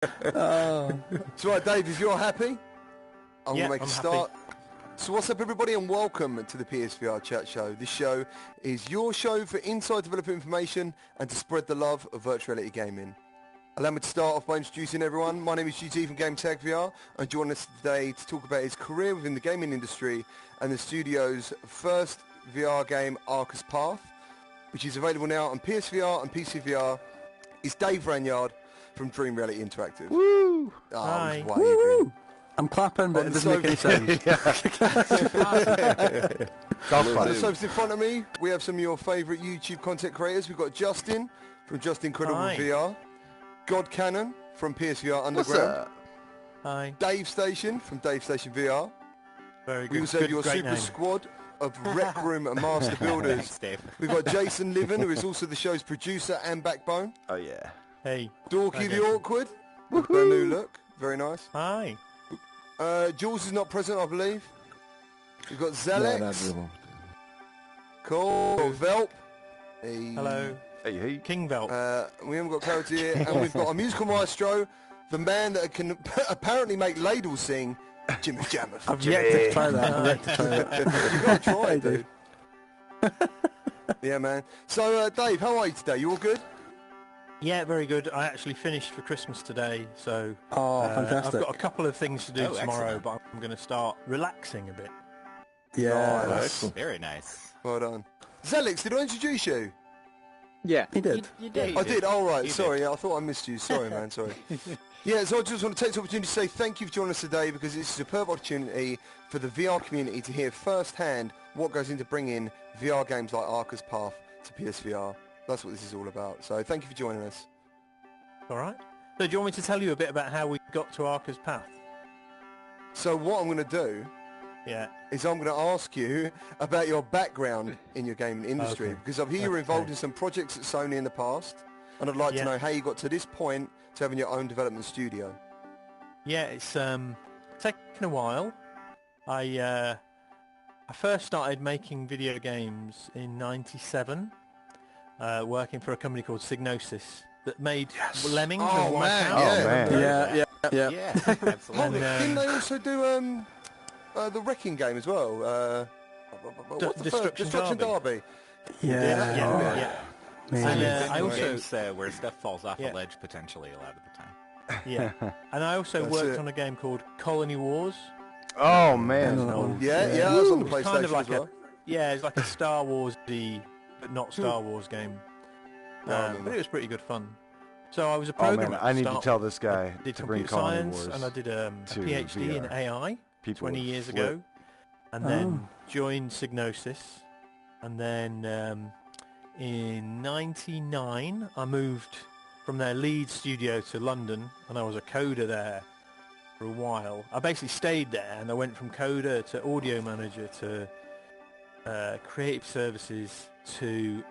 So right, Dave, if you're happy, I'm going to make a start. Happy. So what's up, everybody, and welcome to the PSVR Chat Show. This show is your show for inside developer information and to spread the love of virtual reality gaming. Allow me to start off by introducing everyone. My name is GT from Gamertag VR, and joining us today to talk about his career within the gaming industry and the studio's first VR game, Arca's Path, which is available now on PSVR and PCVR, is Dave Ranyard from Dream Reality Interactive. Woo! Oh, Hi. Woo! I'm clapping, but it doesn't make any sound. On the sofas in front of me, we have some of your favourite YouTube content creators. We've got Justin from Just Incredible VR, God Cannon from PSVR Underground, Hi. Dave Station from Dave Station VR. Very good. We also have your great super name. squad of Rec Room and Master Builders. Thanks, Dave. We've got Jason Liven, who is also the show's producer and backbone. Oh yeah. Hey. Dorky Hi, the Jason. Awkward, with a new look. Very nice. Hi. Jules is not present, I believe. We've got Zalex. Cool. Velp. Hey. Hello. Hey. King Velp. We haven't got clarity here. And we've got a musical maestro, the man that can apparently make ladles sing, Jimmy Jammer. I've yet to try that. I've yet to try that. You've got to try it, dude. Yeah, man. So, Dave, how are you today? You all good? Yeah, very good. I actually finished for Christmas today, so Fantastic. I've got a couple of things to do tomorrow, excellent. but I'm going to start relaxing a bit. Yeah. Nice. Very nice. Well done. Zalex, did I introduce you? Yeah, he did. You did. I did. All right. You Sorry. I thought I missed you. Sorry, man. Sorry. Yeah. So I just want to take this opportunity to say thank you for joining us today, because it's a superb opportunity for the VR community to hear firsthand what goes into bringing VR games like Arca's Path to PSVR. That's what this is all about. So thank you for joining us. All right. So do you want me to tell you a bit about how we got to Arca's Path? So what I'm going to do Yeah. is I'm going to ask you about your background in your gaming industry, Okay. because I hear you were involved in some projects at Sony in the past, and I'd like to know how you got to this point to having your own development studio. Yeah, it's taken a while. I first started making video games in '97, working for a company called Signosis that made Lemmings and White House. Oh man. Yeah. Yeah, absolutely. Didn't they also do the Wrecking game as well? What's the first? Destruction Derby. Yeah. And I also games where stuff falls off a ledge potentially a lot of the time. and I also That's worked it. on a game called Colony Wars. Oh man. Yeah, that was on the It was PlayStation kind of like as well. it's like a Star Wars-y, but not Star Wars game. But it was pretty good fun. So I was a Oh programmer. man, I need to start- tell this I guy did to bring computer Colony science, Wars. and I did a to PhD in VR. AI People 20 would years flip. ago, and then joined Signosis, and then in '99 I moved from their Leeds studio to London, and I was a coder there for a while. I basically stayed there, and I went from coder to audio manager to creative services to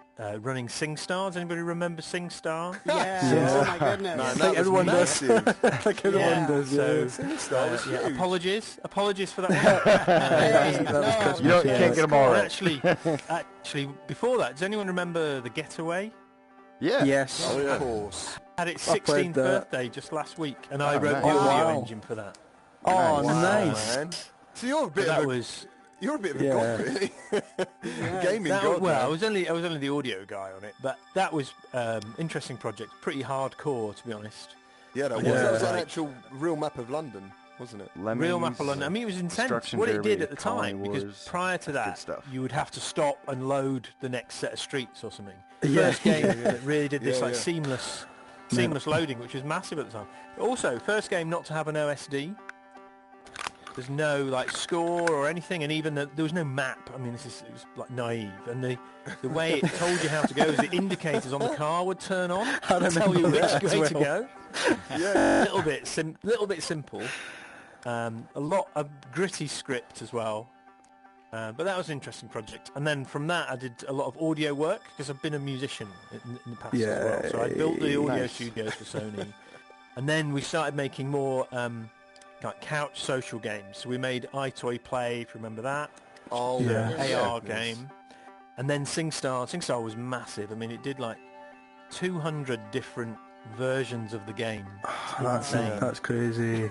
running SingStar. Does anybody remember SingStar? Yeah. Oh my goodness. Man, Like that was everyone does. massive. Like everyone does. So, SingStar was huge. apologies for that one. That was Christmas. You Can't get them all right. Actually, before that, does anyone remember The Getaway? Yeah. Yes. Oh, yeah. Of course. Had its I played 16th that. birthday just last week, and I Oh, wrote nice. the audio Wow. engine for that. Nice. Oh, nice. Man. So you're a bit That of a was you're a bit of a Yeah. god, really. Gaming that, god. well, I man. was only the audio guy on it, but that was interesting project, pretty hardcore to be honest. Yeah, that was. Yeah. That was an Like- actual real map of London, wasn't it? Lemmings, Real map of London. I mean, it was intense. Destruction What it Derby, did at the Colony time, because Wars, prior to that, stuff. you would have to stop and load the next set of streets or something. Yeah. First game that really did this Yeah, like yeah. seamless loading, which was massive at the time. Also, first game not to have an OSD. There's no like score or anything, and even there was no map. I mean, it was like naive, and the way it told you how to go is the indicators on the car would turn on and tell you which way to go. Yeah. little bit simple. A lot of gritty script as well. But that was an interesting project. And then from that I did a lot of audio work, because I've been a musician in the past as well. So I built the audio studios for Sony. And then we started making more like couch social games. So we made iToy Play, if you remember that. Oh, Yeah. AR Yes. game. And then SingStar. SingStar was massive. I mean, it did like 200 different versions of the game. insane. That's crazy.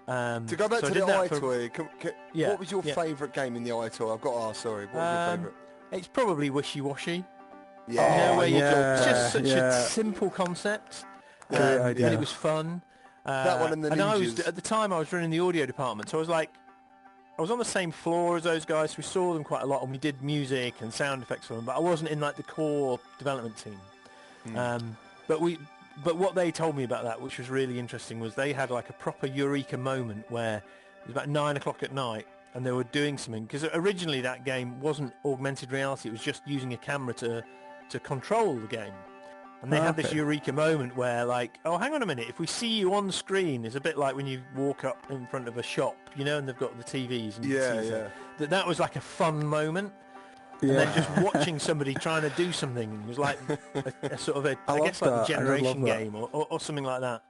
To go back so to I did the that for- iToy, Yeah, what was your yeah. favourite game in the iToy? I've got to ask, sorry. What was your favourite? It's probably Wishy-Washy. Yeah, You know, where you yeah, it's just such yeah. a simple concept, Great idea. and it was fun. That one and the I was Ninjas. at the time I was running the audio department, so I was on the same floor as those guys. So we saw them quite a lot, and we did music and sound effects for them. But I wasn't in like the core development team. But what they told me about that, which was really interesting, was they had like a proper eureka moment where it was about 9 o'clock at night, and they were doing something, because originally that game wasn't augmented reality, it was just using a camera to control the game. And they had this eureka moment where, like, oh, hang on a minute, if we see you on screen, it's a bit like when you walk up in front of a shop, you know, and they've got the TVs. And you can see stuff. That was like a fun moment. And then just watching somebody trying to do something was like a sort of I guess like a generation game or something like that.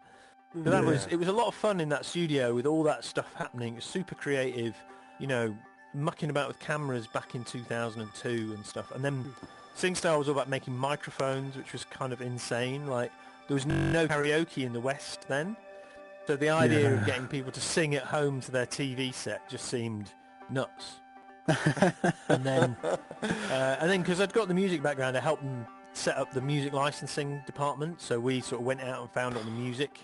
But it was a lot of fun in that studio with all that stuff happening. It was super creative, you know, mucking about with cameras back in 2002 and stuff. And then SingStar was all about making microphones, which was kind of insane. Like, there was no karaoke in the West then. So the idea of getting people to sing at home to their TV set just seemed nuts. and then because I'd got the music background, I helped them set up the music licensing department. So we sort of went out and found all the music,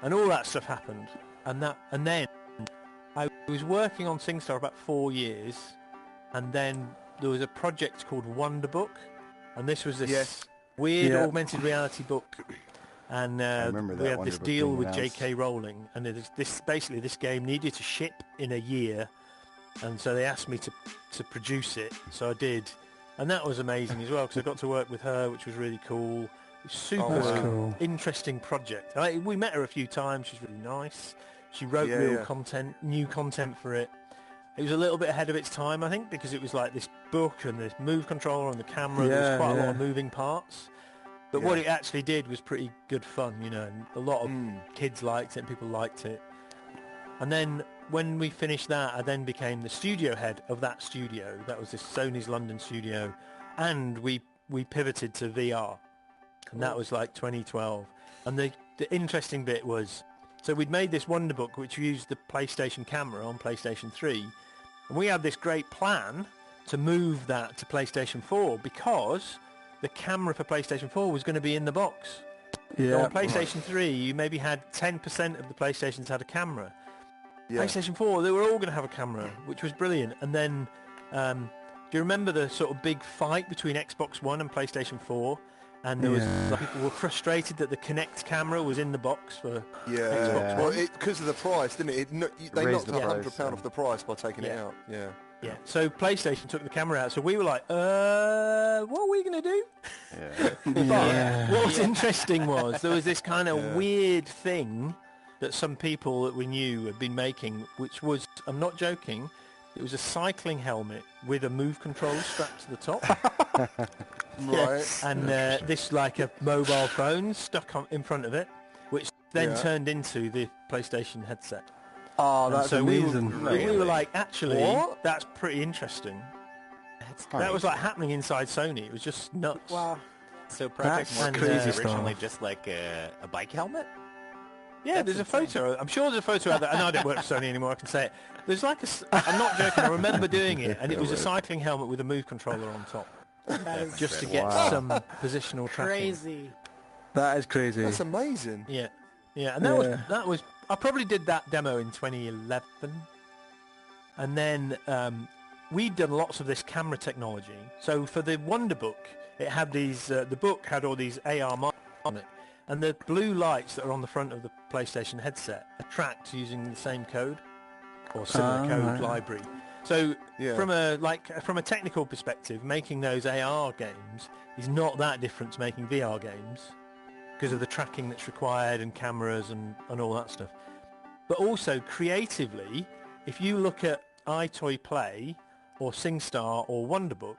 and all that stuff happened. And then I was working on SingStar about 4 years, and then there was a project called Wonderbook, and this was this weird augmented reality book. And we had this deal with J.K. Rowling, and this game needed to ship in a year. And so they asked me to produce it, so I did, and that was amazing as well, because I got to work with her, which was really cool. It was super interesting project. We met her a few times. She's really nice. She wrote new content for it. It was a little bit ahead of its time, I think, because it was like this book and this move controller and the camera. There was quite a lot of moving parts. But what it actually did was pretty good fun, you know, and a lot of kids liked it and people liked it. And then when we finished that, I then became the studio head of that studio. That was this Sony's London studio. And we pivoted to VR. And that was like 2012. And the interesting bit was, so we'd made this Wonderbook, which used the PlayStation camera on PlayStation 3. And we had this great plan to move that to PlayStation 4 because the camera for PlayStation 4 was going to be in the box. So on PlayStation 3, you maybe had 10% of the PlayStations had a camera. PlayStation 4, they were all going to have a camera, which was brilliant. And then, do you remember the sort of big fight between Xbox One and PlayStation 4? And there was like, people were frustrated that the Kinect camera was in the box for Xbox One. Well, because of the price, didn't it? They knocked £100 off the price by taking it out. Yeah. So PlayStation took the camera out. So we were like, what are we going to do? But what was interesting was there was this kind of weird thing that some people that we knew had been making, which was, I'm not joking, it was a cycling helmet with a move controller strapped to the top. Right. And this like a mobile phone stuck in front of it, which then turned into the PlayStation headset. Oh, that's amazing. We were like, actually, that's pretty interesting. That was like happening inside Sony. It was just nuts. Wow. So Project Morph was originally just like a bike helmet? Yeah, there's a photo. I'm sure there's a photo out there. I know I don't work for Sony anymore, I can say it. There's like I'm not joking, I remember doing it, and it was a cycling helmet with a move controller on top. Just to get some positional tracking. Crazy. That is crazy. That's amazing. Yeah. Yeah, and that was I probably did that demo in 2011. And then we'd done lots of this camera technology. So for the Wonderbook, it had these the book had all these AR marks on it. And the blue lights that are on the front of the PlayStation headset are tracked using the same code or similar code library. So from a technical perspective, making those AR games is not that different to making VR games because of the tracking that's required and cameras and all that stuff. But also creatively, if you look at iToy Play or SingStar or Wonderbook,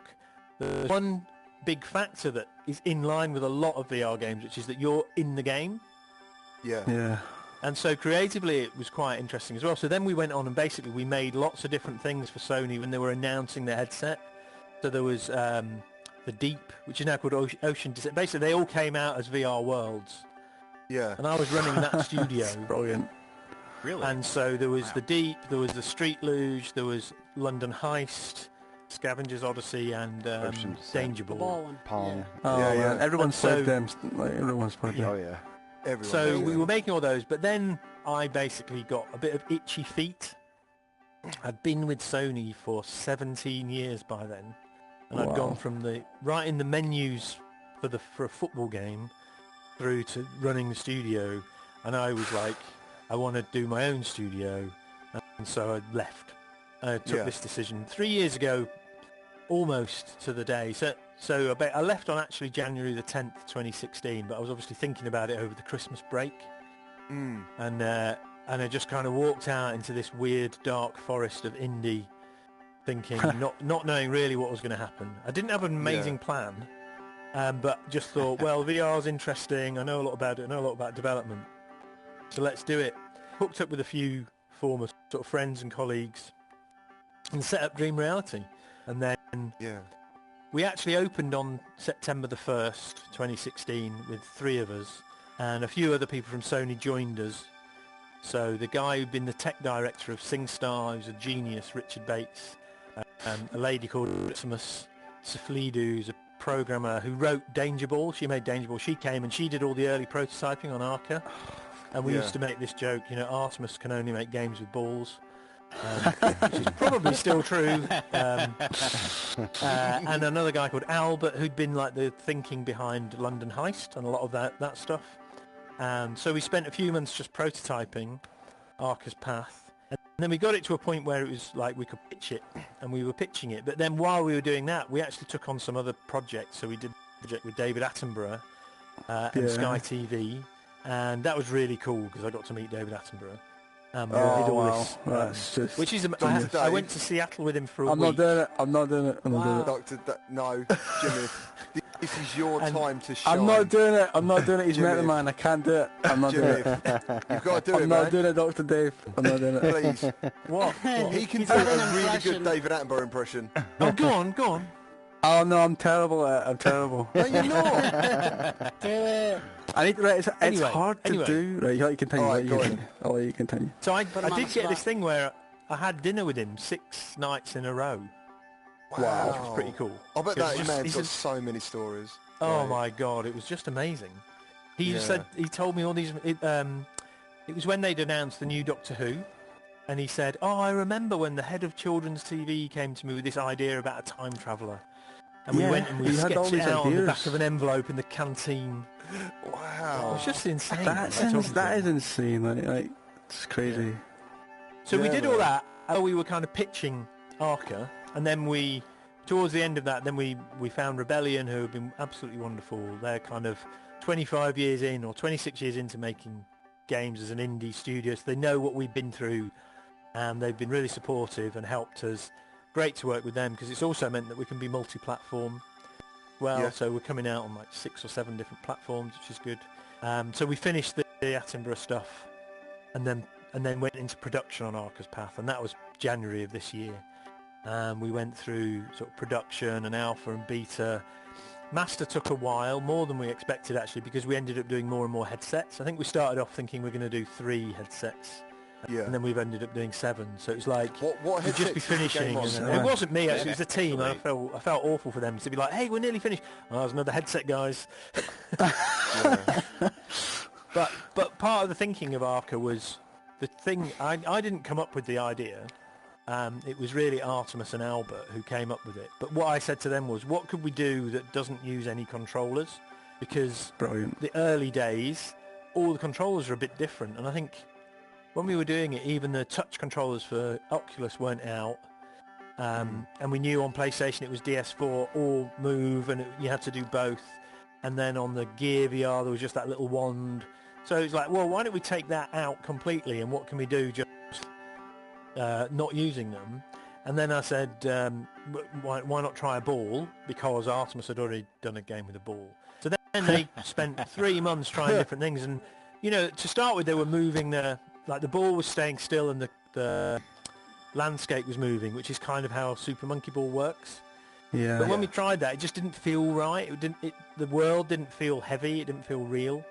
there's one big factor that is in line with a lot of VR games, which is that you're in the game. Yeah. And so creatively it was quite interesting as well. So then we went on and basically we made lots of different things for Sony when they were announcing their headset. So there was the Deep, which is now called Ocean Descent. Basically they all came out as VR worlds. Yeah. And I was running that studio. Brilliant. Really? And so there was the Deep, there was the Street Luge, there was London Heist, Scavenger's Odyssey, and Danger The Ball. ball one. Pong. Oh, Yeah, yeah. man. Everyone's played so- them. Like, everyone's played them. Oh yeah. Everyone. So we were making all those, but then I basically got a bit of itchy feet. I'd been with Sony for 17 years by then, and I'd Wow. gone from right in the menus for a football game through to running the studio, and I was like, I want to do my own studio, and so I left. I took this decision 3 years ago, almost to the day. So I left on actually January the 10th, 2016, but I was obviously thinking about it over the Christmas break. And I just kind of walked out into this weird dark forest of indie, thinking, not knowing really what was going to happen. I didn't have an amazing plan, but just thought, well, VR's interesting. I know a lot about it. I know a lot about development. So let's do it. Hooked up with a few former sort of friends and colleagues and set up Dream Reality. And then we actually opened on September the 1st, 2016 with 3 of us, and a few other people from Sony joined us. So the guy who'd been the tech director of SingStar, who's a genius, Richard Bates, a lady called Artemis Saflidu, who's a programmer who wrote Danger Ball. She made Danger Ball. She came and she did all the early prototyping on Arca. And we used to make this joke, Artemis can only make games with balls. Which is probably still true. And another guy called Albert, who'd been like the thinking behind London Heist and a lot of that stuff. So we spent a few months just prototyping Arca's Path, and then we got it to a point where it was like we could pitch it, and we were pitching it. But then while we were doing that, we actually took on some other projects. So we did a project with David Attenborough and Sky TV, and that was really cool because I got to meet David Attenborough. We did all this, That's just... which is I went to Seattle with him for a I'm week. I'm not doing it. Doctor, no, Jimmy, this is your time to shine. I'm not doing it. He's metal man. I can't do it. I'm not doing Jimmy, it. you've got to do it, I'm man. not doing it, Dr. Dave. I'm not doing it. Please. What? He can He's do got a an really impression. good David Attenborough impression. Oh, go on. Oh no, I'm terrible at it. I'm terrible. No, you're not. Do it. I need to write. It's Anyway, hard to do. Right, you let you continue. All right, go on. I'll let you continue. So I him on did the get spot. this thing where I had dinner with him 6 nights in a row. Wow. Which was pretty cool. I bet It was that just- man's he's got just- so many stories. Oh Right. my god, it was just amazing. He Yeah. said, he told me all these, it was when they'd announced the new Doctor Who, and he said, oh, I remember when the head of children's TV came to me with this idea about a time traveller. And we Yeah, went and we he had all sketched it these out on the ideas. back of an envelope in the canteen. It Wow. was just insane. That is insane. Like it's crazy. So we Yeah, did man. all that, and we were kind of pitching Arca, and then towards the end of that, then we found Rebellion, who have been absolutely wonderful. They're kind of 25 years in, or 26 years into making games as an indie studio, so they know what we've been through, and they've been really supportive and helped us. Great to work with them, because it's also meant that we can be multi-platform. Well, Yeah. so we're coming out on like 6 or 7 different platforms, which is good. So we finished the Attenborough stuff, and then went into production on Arca's Path, and that was January of this year. We went through sort of production and alpha and beta. Master took a while, more than we expected actually, because we ended up doing more and more headsets. I think we started off thinking we're going to do 3 headsets, Yeah. and then we've ended up doing 7. So it was like What we'd just headsets be is the game finishing. on? And So- it wasn't me actually; it was the team. And Actually. I felt awful for them to be like, "Hey, we're nearly finished." Oh, there's another headset, guys. Yeah. But part of the thinking of Arca was the thing. I didn't come up with the idea. It was really Artemis and Albert who came up with it. But what I said to them was, what could we do that doesn't use any controllers? Because Brilliant. the early days, all the controllers are a bit different. And I think when we were doing it, even the touch controllers for Oculus weren't out. And we knew on PlayStation it was DS4 or Move, and you had to do both. And then on the Gear VR, there was just that little wand. So it's like, well, why don't we take that out completely, and what can we do just not using them? And then I said, why not try a ball? Because Artemis had already done a game with a ball. So then they spent 3 months trying different things. And, to start with, they were moving the ball was staying still and the landscape was moving, which is kind of how Super Monkey Ball works. Yeah. But when we tried that, it just didn't feel right. The world didn't feel heavy. It didn't feel real.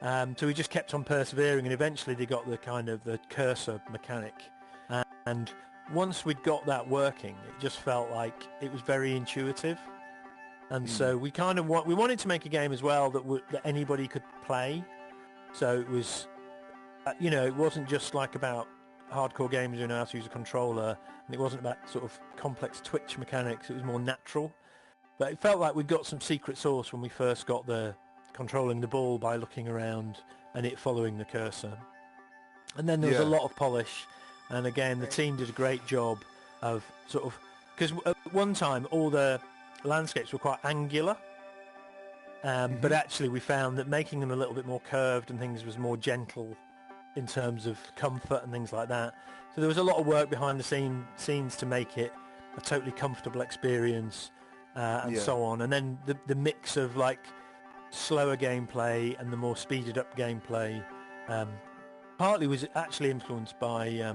So we just kept on persevering, and eventually they got the kind of the cursor mechanic. And once we'd got that working, it just felt like it was very intuitive. And so we kind of we wanted to make a game as well that anybody could play. So it was, you know, it wasn't just like about hardcore gamers who know how to use a controller, and it wasn't about sort of complex twitch mechanics. It was more natural. But it felt like we got some secret sauce when we first got the controlling the ball by looking around and it following the cursor. And then there was a lot of polish, and again the team did a great job of sort of, because at one time all the landscapes were quite angular, but actually we found that making them a little bit more curved and things was more gentle in terms of comfort and things like that. So there was a lot of work behind the scenes to make it a totally comfortable experience, and so on. And then the mix of like slower gameplay and the more speeded up gameplay partly was actually influenced by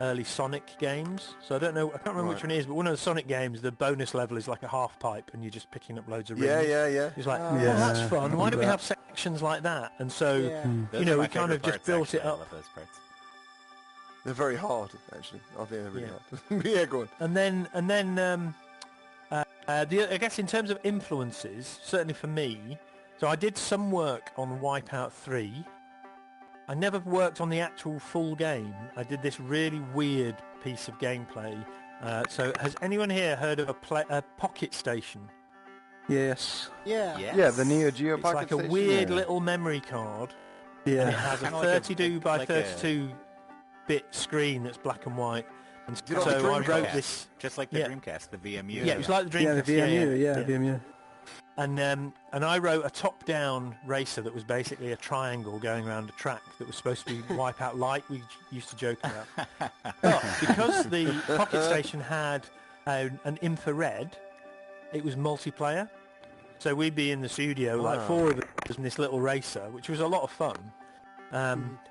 early Sonic games. So I don't know, I can't remember which one it is, but one of the Sonic games, the bonus level is like a half pipe and you're just picking up loads of rings. Yeah. It's like, oh, that's fun. Why don't we have sections like that? And so, you know, we kind of just built it up. Those parts. They're very hard, actually. I think they're really hard. Yeah, go on. And then I guess in terms of influences, certainly for me, so I did some work on Wipeout 3. I never worked on the actual full game. I did this really weird piece of gameplay. So has anyone here heard of a Pocket Station? Yes. Yeah. Yes. Yeah, the Neo Geo It's Pocket like a Station. weird little memory card. Yeah. And it has a Kinda like 32 by like 32-bit screen that's black and white. And You know, so the I wrote Dreamcast. this. Just like the Dreamcast, the VMU. Yeah, it was like the Dreamcast. Yeah, the VMU. VMU. And I wrote a top-down racer that was basically a triangle going around a track that was supposed to be Wipeout Light, we used to joke about. But because the Pocket Station had an infrared, it was multiplayer. So we'd be in the studio, like 4 of us in this little racer, which was a lot of fun.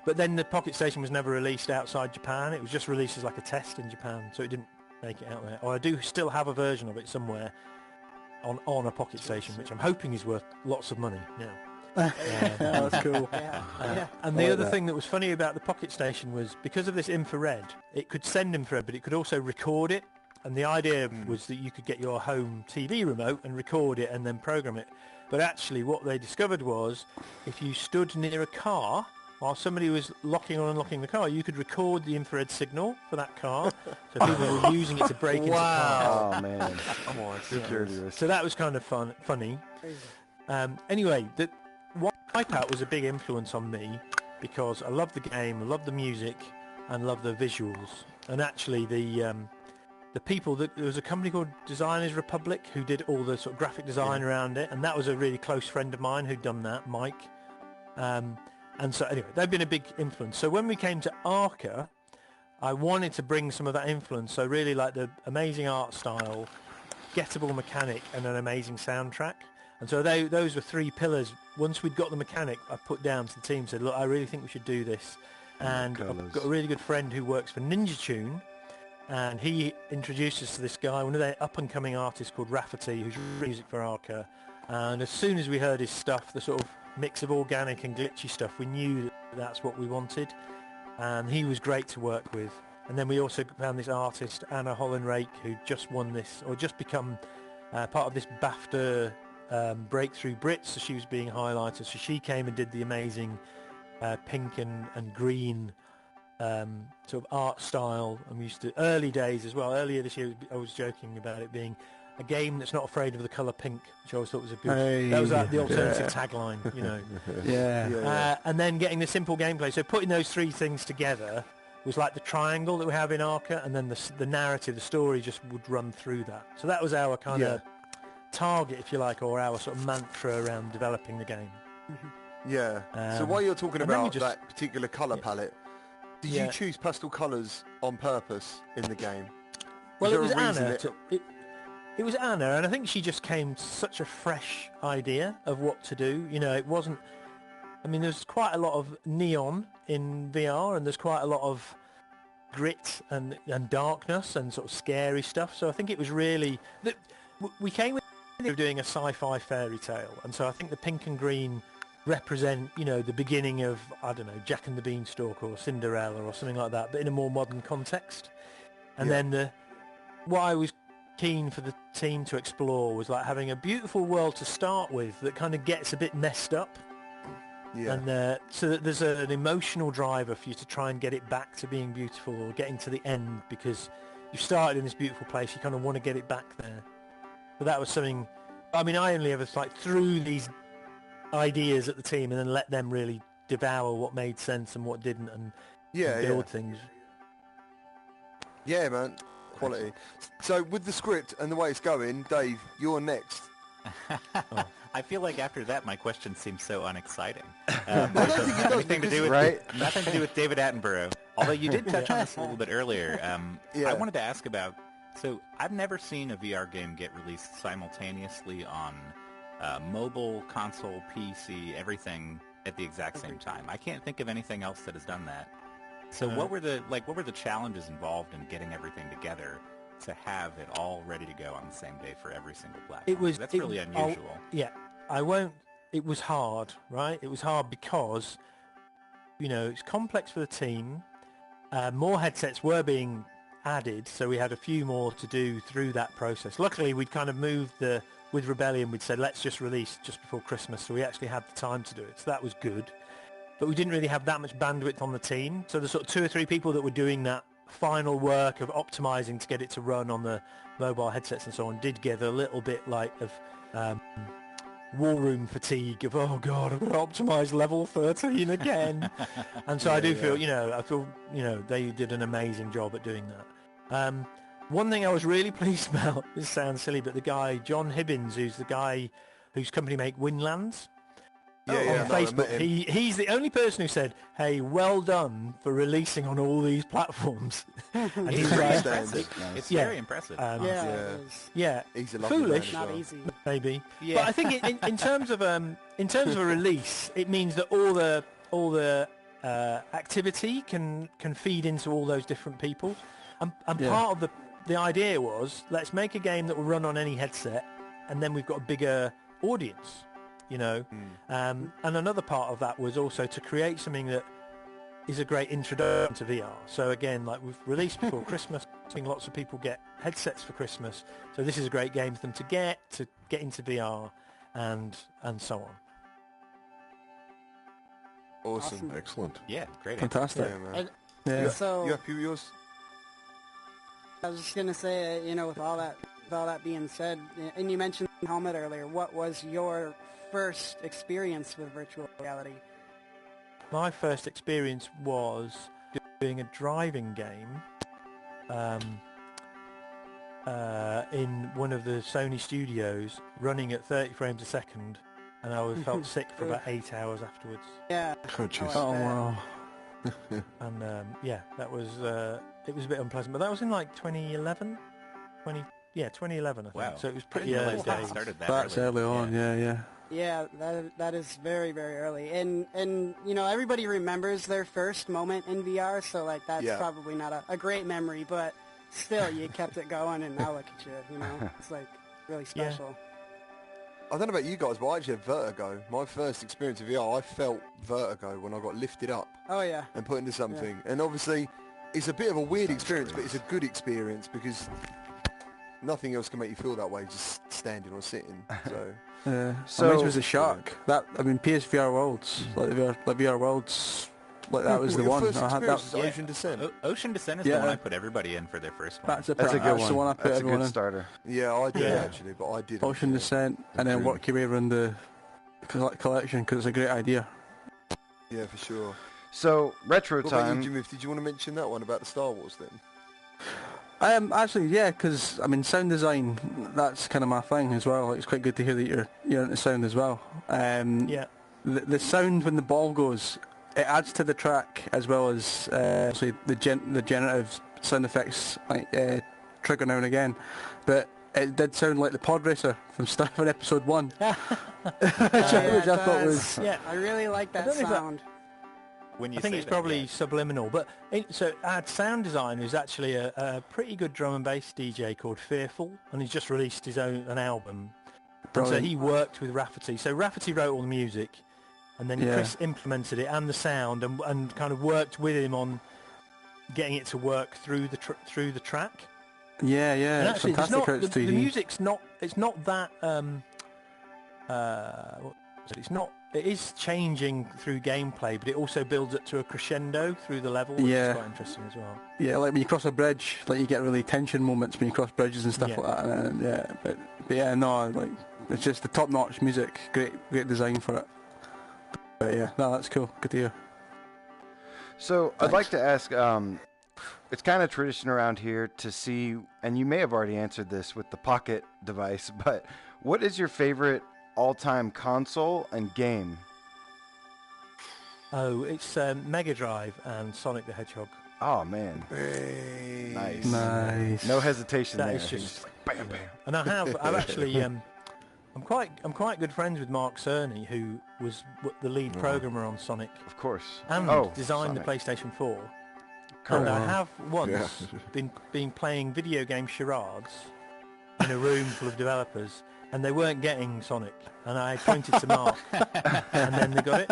But then the Pocket Station was never released outside Japan. It was just released as like a test in Japan, so it didn't make it out there. Or I do still have a version of it somewhere on a Pocket Station, which I'm hoping is worth lots of money now. That's cool. And the other thing that was funny about the Pocket Station was because of this infrared, it could send infrared, but it could also record it. And the idea was that you could get your home TV remote and record it and then program it. But actually what they discovered was if you stood near a car while somebody was locking or unlocking the car, you could record the infrared signal for that car. So people were using it to break into cars. Oh man. Come on, security risk. So that was kind of funny. Anyway, the Wipeout was a big influence on me because I love the game, I love the music, and love the visuals. And actually the people, there was a company called Designers Republic who did all the sort of graphic design around it, and that was a really close friend of mine who'd done that, Mike. And so anyway, they've been a big influence. So when we came to Arca, I wanted to bring some of that influence. So really like the amazing art style, gettable mechanic, and an amazing soundtrack. And so those were 3 pillars. Once we'd got the mechanic, I put down to the team, said, look, I really think we should do this. And I've got a really good friend who works for Ninja Tune, and he introduced us to this guy, one of their up-and-coming artists called Rafferty, who's written music for Arca. And as soon as we heard his stuff, the sort of mix of organic and glitchy stuff, we knew that that's what we wanted. And he was great to work with. And then we also found this artist, Anna Holland-Rake, who just won this, or just become part of this BAFTA Breakthrough Brits, so she was being highlighted. So she came and did the amazing pink and green sort of art style. And we used to, early days as well, earlier this year I was joking about it being a game that's not afraid of the colour pink, which I always thought was a good, that was like the alternative tagline, you know. And then getting the simple gameplay, so putting those 3 things together was like the triangle that we have in Arca, and then the narrative, the story just would run through that. So that was our kind of target, if you like, or our sort of mantra around developing the game. Yeah. So while you're talking about that particular colour palette, did you choose pastel colours on purpose in the game? Well, it was Anna. It was Anna, and I think she just came to such a fresh idea of what to do. You know, it wasn't... I mean, there's quite a lot of neon in VR, and there's quite a lot of grit and darkness and sort of scary stuff. So I think it was really... We came with doing a sci-fi fairy tale, and so I think the pink and green represent, you know, the beginning of, I don't know, Jack and the Beanstalk or Cinderella or something like that, but in a more modern context. And then what I was keen for the team to explore was like having a beautiful world to start with that kind of gets a bit messed up. Yeah. And so that there's an emotional driver for you to try and get it back to being beautiful or getting to the end, because you've started in this beautiful place, you kind of want to get it back there. But that was something, I mean, I only ever like threw these ideas at the team and then let them really devour what made sense and what didn't, and build things. Yeah, man, quality. So with the script and the way it's going, Dave, you're next. I feel like after that, my question seems so unexciting. I don't think it does, nothing to do with David Attenborough. Although you did touch on this a little bit earlier. I wanted to ask about. So I've never seen a VR game get released simultaneously on mobile, console, PC, everything at the exact same time. I can't think of anything else that has done that. So what were the challenges involved in getting everything together to have it all ready to go on the same day for every single platform? That's really unusual. It was hard, right? It was hard because, you know, it's complex for the team. More headsets were being added, so we had a few more to do through that process. Luckily, we'd kind of moved with Rebellion, we'd said, let's just release just before Christmas, so we actually had the time to do it, so that was good. But we didn't really have that much bandwidth on the team, so the sort of 2 or 3 people that were doing that final work of optimizing to get it to run on the mobile headsets and so on did get a little bit like of war room fatigue of, oh god, I've got to optimize level 13 again. And so I feel, you know, they did an amazing job at doing that. One thing I was really pleased about, this sounds silly, but the guy John Hibbins, who's the guy whose company make Winlands, on Facebook, he's the only person who said, hey, well done for releasing on all these platforms. And he's like, impressive. It's very impressive. He's a lovely foolish, man as well. Not easy. Maybe. Yeah. But I think in terms of a release, it means that all the activity can feed into all those different people. And part of the idea was, let's make a game that will run on any headset, and then we've got a bigger audience. You know, and another part of that was also to create something that is a great introduction to VR. So again, like we've released before Christmas, I think lots of people get headsets for Christmas. So this is a great game for them to get into VR and so on. Awesome. Excellent. Yeah, great. Fantastic. Yeah, man. So you happy with yours? I was just gonna say, you know, with all that being said, and you mentioned Helmet earlier, what was your first experience with virtual reality? My first experience was doing a driving game in one of the Sony studios, running at 30 frames a second, and I felt sick for about 8 hours afterwards. Yeah. Oh wow. And that was it was a bit unpleasant, but that was in like 2011, 2011 I think. Wow. So it was pretty early days. That's early on, yeah. Yeah, that is very, very early, and you know, everybody remembers their first moment in VR, so like that's probably not a great memory, but still, you kept it going, and now look at you, you know, it's like really special. I don't know about you guys, but I actually had vertigo. My first experience of VR, I felt vertigo when I got lifted up. Oh yeah. And put into something, and obviously, it's a bit of a weird experience, but it's a good experience because nothing else can make you feel that way, just standing or sitting. So, so it was a shock. That PSVR Worlds, like VR Worlds, like that was the one. First I had that. Ocean Descent. Ocean Descent is the one I put everybody in for their first one. That's a good one. The one I put That's a everyone good in. starter. Yeah, I did actually, but I did. Ocean Descent, and then work your way around the collection because it's a great idea. Yeah, for sure. So retro What about time. you, Jimmy? Did you want to mention that one about the Star Wars then? Actually, yeah, because sound design, that's kind of my thing as well. It's quite good to hear that you're into sound as well. The sound when the ball goes, it adds to the track as well as obviously the generative sound effects like trigger now and again. But it did sound like the pod racer from episode 1. which I thought was... Yeah, I really like that sound. I think it's probably subliminal, but so our sound designer is actually a pretty good drum and bass DJ called Fearful, and he's just released his own album. And so he worked with Rafferty. So Rafferty wrote all the music, and then Chris implemented it and the sound and kind of worked with him on getting it to work through the track. Yeah, and it's actually, fantastic. The music's not. It's not that. It is changing through gameplay, but it also builds up to a crescendo through the level, which is quite interesting as well. Yeah, like when you cross a bridge, like you get really tension moments when you cross bridges and stuff like that. And, but like it's just the top-notch music, great design for it. But yeah, no, that's cool. Good to hear. So I'd like to ask. It's kind of tradition around here to see, and you may have already answered this with the Pocket device, but what is your favorite all-time console and game? Oh, it's Mega Drive and Sonic the Hedgehog. Oh man, nice. No hesitation that there. Is just like bam, bam. And I've actually, I'm quite good friends with Mark Cerny, who was the lead programmer on Sonic. Of course. And designed Sonic. the PlayStation 4. And I have once been playing video game charades in a room full of developers, and they weren't getting Sonic, and I pointed to Mark, and then they got it.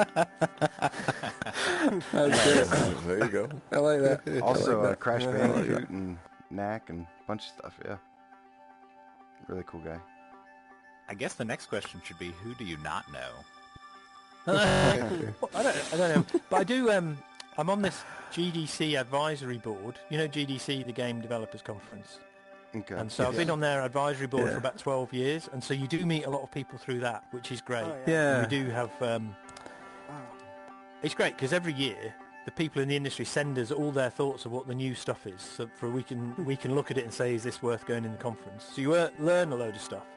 That's good. There you go. I like that. Also, like that. Crash Bandicoot and Knack and a bunch of stuff. Yeah, really cool guy. I guess the next question should be, who do you not know? I don't know, but I do. I'm on this GDC advisory board. You know GDC, the Game Developers Conference. Okay. And so I've been on their advisory board for about 12 years, and so you do meet a lot of people through that, which is great. Oh, yeah. We do have... It's great, because every year, the people in the industry send us all their thoughts of what the new stuff is, so we can look at it and say, is this worth going in the conference? So you learn a load of stuff.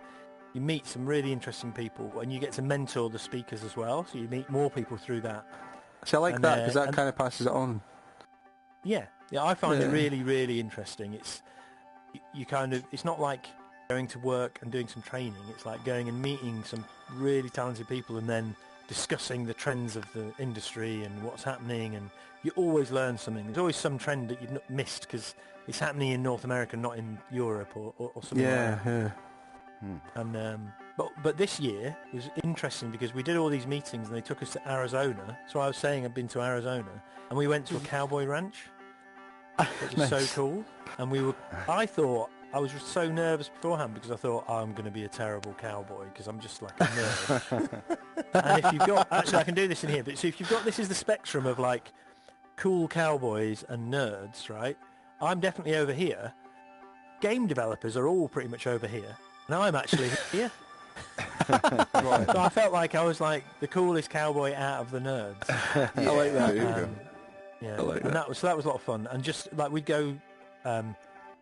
You meet some really interesting people, and you get to mentor the speakers as well, so you meet more people through that. So I like that, because that kind of passes it on. Yeah, I find it really, really interesting. It's not like going to work and doing some training. It's like going and meeting some really talented people and then discussing the trends of the industry and what's happening, and you always learn something. There's always some trend that you've not missed because it's happening in North America, not in Europe or something like that. Yeah. And but this year was interesting because we did all these meetings and they took us to Arizona. So I was saying I've been to Arizona, and we went to a cowboy ranch. It was so cool. And I thought, I was so nervous beforehand because I thought, I'm going to be a terrible cowboy because I'm just like a nerd. And if you've got, actually I can do this in here, but so if you've got, this is the spectrum of like cool cowboys and nerds, right? I'm definitely over here. Game developers are all pretty much over here. And I'm actually here. Right. So I felt like I was like the coolest cowboy out of the nerds. I like that. Yeah, I like and that. that was a lot of fun. And just like we'd go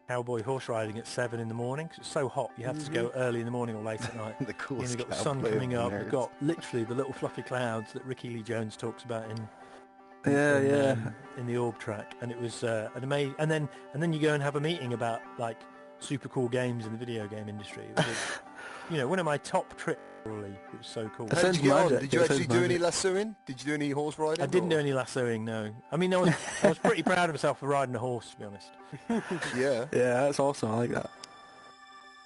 cowboy horse riding at 7 in the morning because it's so hot. You have to go early in the morning or late at night. The coolest. You've got the sun coming up. You've got literally the little fluffy clouds that Ricky Lee Jones talks about in the Orb track, and it was an amazing. And then you go and have a meeting about like super cool games in the video game industry. It was, one of my top trips. Really, it was so cool. Did you actually do any lassoing? Did you do any horse riding? I didn't do any lassoing, no. I mean, I was pretty proud of myself for riding a horse, to be honest. Yeah. Yeah, that's awesome. I like that.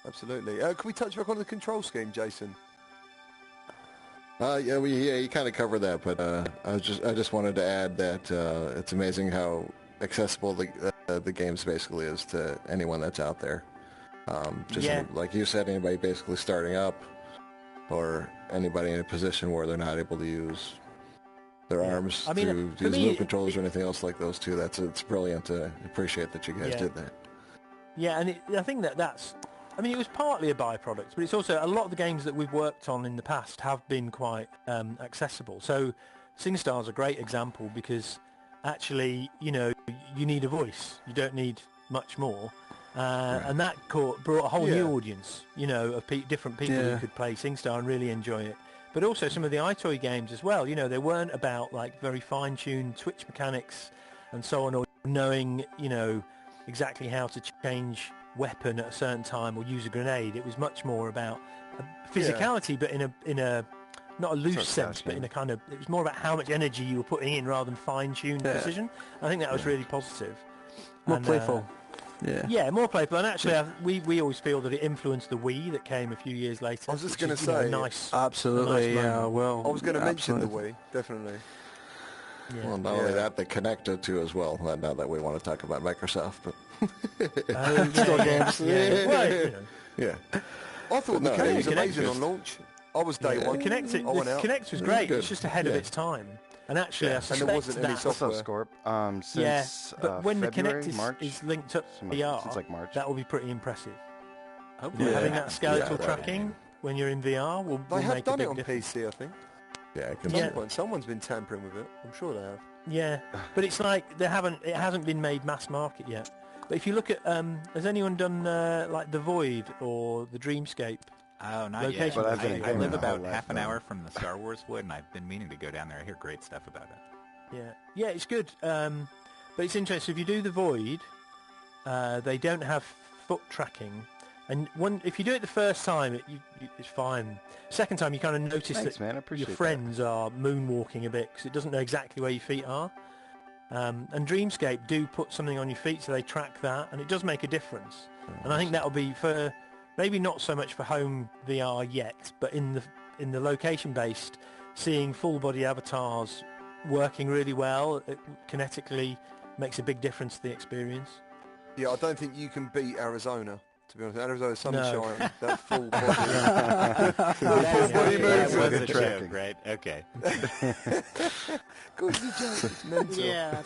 Absolutely. Can we touch back on the control scheme, Jason? You kind of covered that, but I just wanted to add that it's amazing how accessible the games basically is to anyone that's out there. Like you said, anybody basically starting up, or anybody in a position where they're not able to use their arms to use move controllers or anything else like those too. It's brilliant to appreciate that you guys did that. Yeah, and I think that's. I mean, it was partly a byproduct, but it's also a lot of the games that we've worked on in the past have been quite accessible. So SingStar's a great example because actually, you need a voice. You don't need much more. And that brought a whole new audience, of different people who could play SingStar and really enjoy it. But also some of the iToy games as well, they weren't about like very fine-tuned twitch mechanics and so on, or knowing, exactly how to change weapon at a certain time or use a grenade. It was much more about physicality, but in a not a loose sense, but in a kind of, it was more about how much energy you were putting in rather than fine-tuned precision. I think that was really positive. More playful. Yeah, more playable. And actually, we always feel that it influenced the Wii that came a few years later. I was just going to say, nice. Absolutely, nice well. I was going to mention the Wii, definitely. Yeah. Well, not only that, they connected to as well. Not that we want to talk about Microsoft, but still games. Yeah. I thought the game was amazing on launch. I was day one. Kinect was great. It's just ahead of its time. And actually, I suspect and there wasn't any software. Scorp? Since but when February, the Kinect March, is linked up to VR, since like March. that will be pretty impressive. Hopefully, having that skeletal tracking when you're in VR will they have make done a it big on difference. PC, I think. Yeah, At some point, someone's been tampering with it. I'm sure they have. Yeah, but it's like it hasn't been made mass market yet. But if you look at, has anyone done like the Void or the Dreamscape? Oh, not yet. But I live about half an hour from the Star Wars wood, and I've been meaning to go down there. I hear great stuff about it. Yeah, it's good. But it's interesting. If you do the Void, they don't have foot tracking. And if you do it the first time, it's fine. Second time, you kind of notice that your friends are moonwalking a bit because it doesn't know exactly where your feet are. And Dreamscape do put something on your feet, so they track that, and it does make a difference. And I think that'll be for maybe not so much for home VR yet, but in the location-based, seeing full-body avatars working really well, it kinetically makes a big difference to the experience. Yeah, I don't think you can beat Arizona. To be honest, Arizona Sunshine, that full body, full body movement. That was a joke, right? Okay. Good joke. It's mental. Yeah.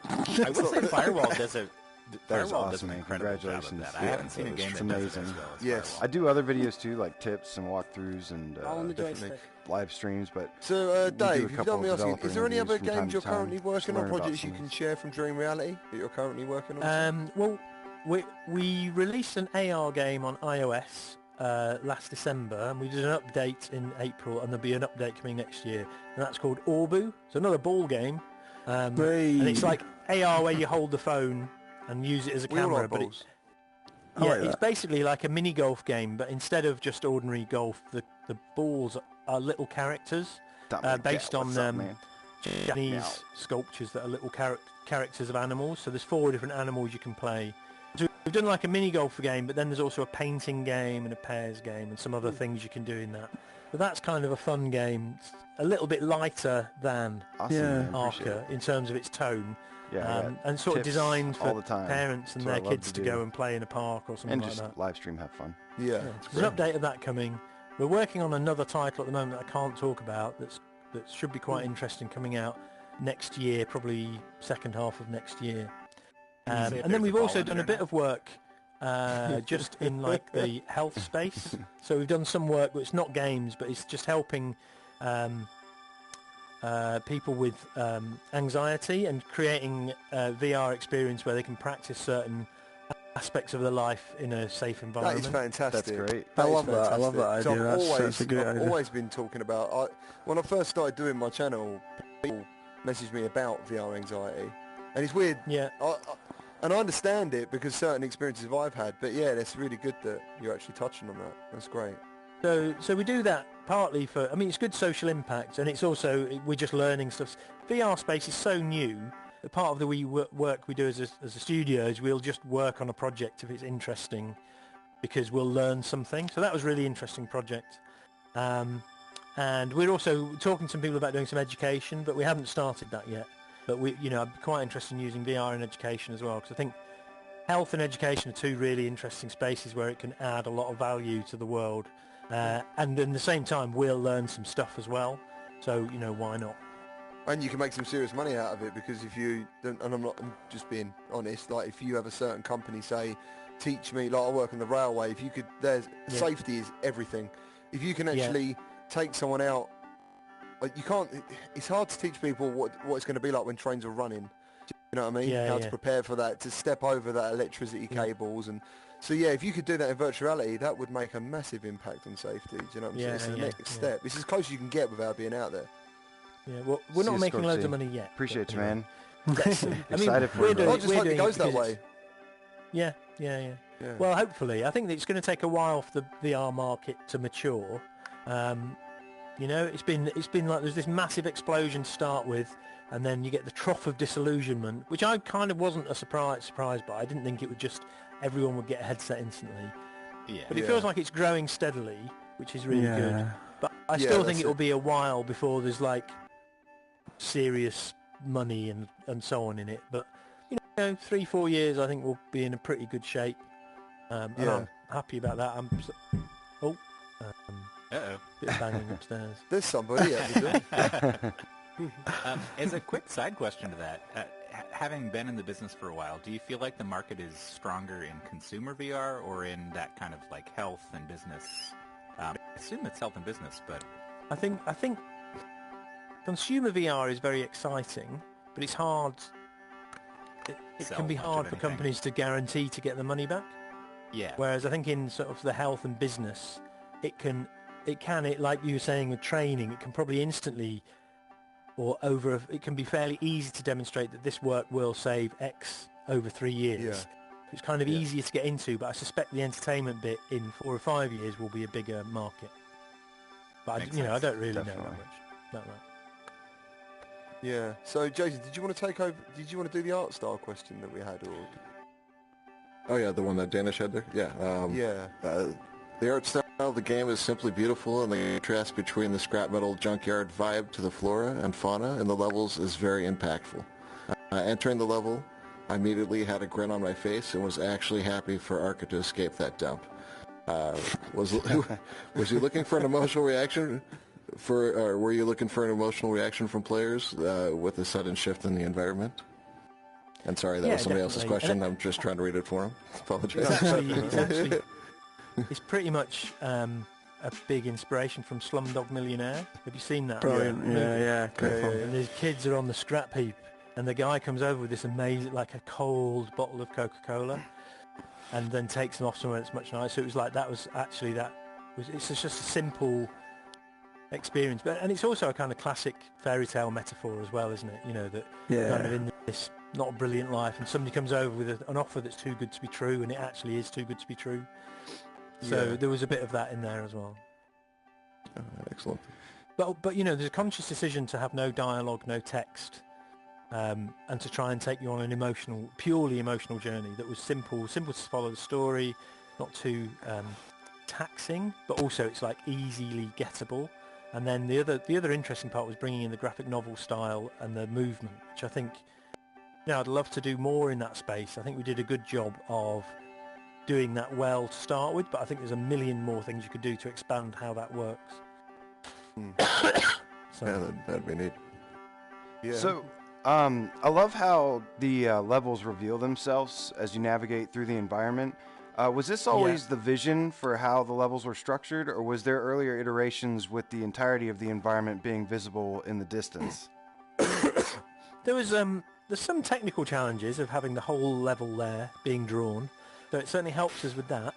I would say Firewall does a. That's Firewall awesome, does an man. incredible Congratulations. job of that. I haven't seen a game that does it as well as Yes. Firewall. I do other videos too, like tips and walkthroughs and All on the joystick. live streams. But so, we do Dave, a if you couple don't mind of me asking, is there any other developer interviews games you're from time to currently time, working just on, learn about projects you some can of share from Dream Reality that you're currently working on? Well, we released an AR game on iOS last December, and we did an update in April, and there'll be an update coming next year, and that's called Orbu. It's another ball game, and it's like AR where you hold the phone and use it as a camera, but it's basically like a mini golf game, but instead of just ordinary golf, the balls are little characters based on Japanese sculptures that are little characters of animals. So there's 4 different animals you can play. So we've done like a mini golf game, but then there's also a painting game and a pairs game and some other things you can do in that. But that's kind of a fun game. It's a little bit lighter than Arca in terms of its tone. And sort of designed for parents and their kids to go and play in a park or something like that. And just live stream, have fun. Yeah. There's an update of that coming. We're working on another title at the moment that I can't talk about that should be quite interesting, coming out next year, probably second half of next year. And then we've also done a bit of work just in like the health space. So we've done some work, it's not games, but it's just helping people with anxiety and creating a VR experience where they can practice certain aspects of their life in a safe environment. That is fantastic. That's great. I love that. I love that idea. That's a great idea. I've always been talking about. When I first started doing my channel, people messaged me about VR anxiety, and it's weird. Yeah. And I understand it because certain experiences I've had. But yeah, it's really good that you're actually touching on that. That's great. So we do that partly for, I mean, it's good social impact, and it's also, we're just learning stuff. VR space is so new that part of the work we do as a studio is we'll just work on a project if it's interesting, because we'll learn something. So that was a really interesting project. And we're also talking to some people about doing some education, but we haven't started that yet. But I'm quite interested in using VR in education as well, because I think health and education are 2 really interesting spaces where it can add a lot of value to the world. And at the same time, we'll learn some stuff as well. So, why not? And you can make some serious money out of it, because if you don't, and I'm just being honest, like if you have a certain company say, teach me, like I work on the railway, if you could, safety is everything. If you can actually take someone out, like you can't, it's hard to teach people what it's going to be like when trains are running. Do you know what I mean? How to prepare for that, to step over that electricity cables. And so if you could do that in virtual reality, that would make a massive impact on safety. Do you know what I'm saying? It's the next step. It's as close as you can get without being out there. Yeah, well, we're not making loads of money yet. Appreciate you, man. Excited for it. I just hope it goes that way. Yeah. Well, hopefully. I think it's going to take a while for the VR market to mature. It's been like there's this massive explosion to start with, and then you get the trough of disillusionment, which I kind of wasn't surprised by. I didn't think it would just everyone would get a headset instantly. Yeah. But it feels like it's growing steadily, which is really good. But I still think it will be a while before there's like serious money and so on in it. But you know, 3-4 years, I think we'll be in a pretty good shape. And I'm happy about that. Bit of banging upstairs. There's somebody at the door. As a quick side question to that, having been in the business for a while, do you feel like the market is stronger in consumer VR or in that kind of like health and business? I assume it's health and business, but I think consumer VR is very exciting, but it's hard. It can be hard for companies to guarantee to get the money back. Yeah. Whereas I think in sort of the health and business, it like you were saying with training, it can probably instantly it can be fairly easy to demonstrate that this work will save X over 3 years. Yeah. It's kind of easier to get into, but I suspect the entertainment bit in 4 or 5 years will be a bigger market. But I don't really know that much. Yeah. So Jason, did you want to take over? Did you want to do the art style question that we had, or? Oh yeah, the one that Danish had there. Yeah. The art style of the game is simply beautiful, and the contrast between the scrap metal junkyard vibe to the flora and fauna in the levels is very impactful. Entering the level, I immediately had a grin on my face and was actually happy for Arca to escape that dump. Was you looking for an emotional reaction? Or were you looking for an emotional reaction from players with a sudden shift in the environment? And sorry, that was somebody else's question. I'm just trying to read it for him. Apologize. It's pretty much a big inspiration from Slumdog Millionaire. Have you seen that? Brilliant. Yeah. And these kids are on the scrap heap, and the guy comes over with this amazing, like a cold bottle of Coca-Cola, and then takes them off somewhere that's much nicer. So it was like it's just a simple experience, and it's also a kind of classic fairy tale metaphor as well, isn't it? You know, that kind of in this not a brilliant life, and somebody comes over with an offer that's too good to be true, and it actually is too good to be true. So there was a bit of that in there as well. Oh, excellent. But there's a conscious decision to have no dialogue, no text, and to try and take you on an purely emotional journey that was simple to follow the story, not too taxing, but also it's like easily gettable. And then the other interesting part was bringing in the graphic novel style and the movement, which I think, I'd love to do more in that space. I think we did a good job of doing that well to start with, but I think there's a million more things you could do to expand how that works. That'd be neat. Yeah. So, I love how the levels reveal themselves as you navigate through the environment. Was this always the vision for how the levels were structured, or was there earlier iterations with the entirety of the environment being visible in the distance? There's some technical challenges of having the whole level there being drawn, so it certainly helps us with that.